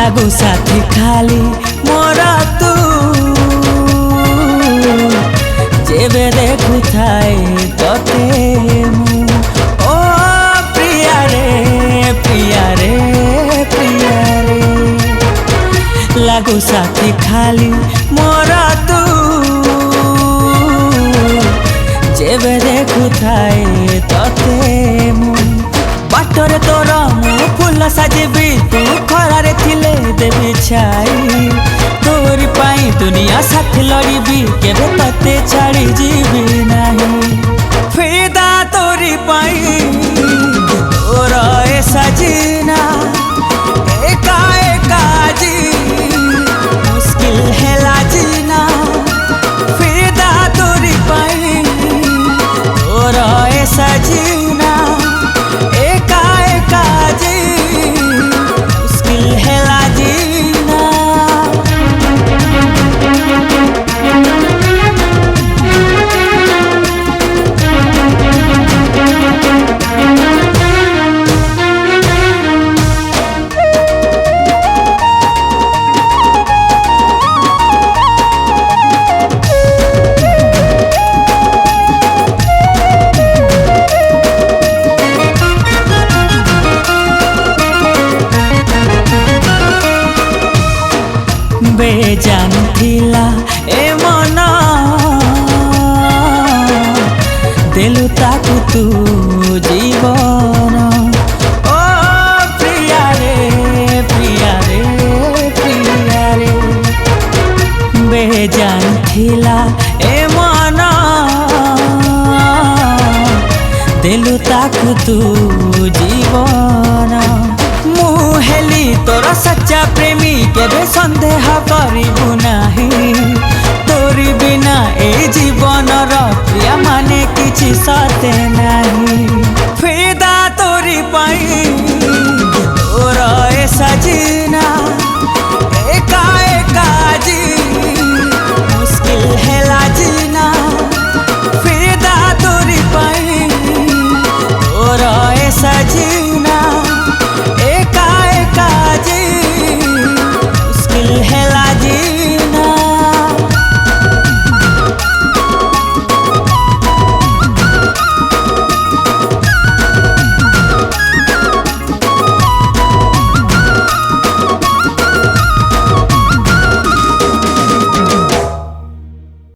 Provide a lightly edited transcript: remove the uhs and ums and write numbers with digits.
लागू साथी खाली मोरा तू जेबे देखु थाए तोते मु ओ प्रिया रे प्रिया रे प्रिया रे लागू साथी खाली मोरा तू जेबे देखु थाए तोते मु बाटरे तोर मु फूल साजिबी तू खरारे थिले देवी छाई तोरी पाई दुनिया साथ लड़बी केबे तते छाड़ी जीवी नहीं फिदा तोरी पाई तोर ए सजना एका एका जी मुश्किल है जीना फिदा तोरी पाई तोर ए सजना बेजान थिला ए मन देलु ताकु तू जीवन ओ प्रिया रे प्रिया रे प्रिया रे बेजान थिला ए मन देलु ताकु तू जीवन मु हेली तोर सच्चा प्रेमी केबे संदेह करिबु नाही तोरी बिना ए जीवन रो प्रिया माने किछि सते नाही।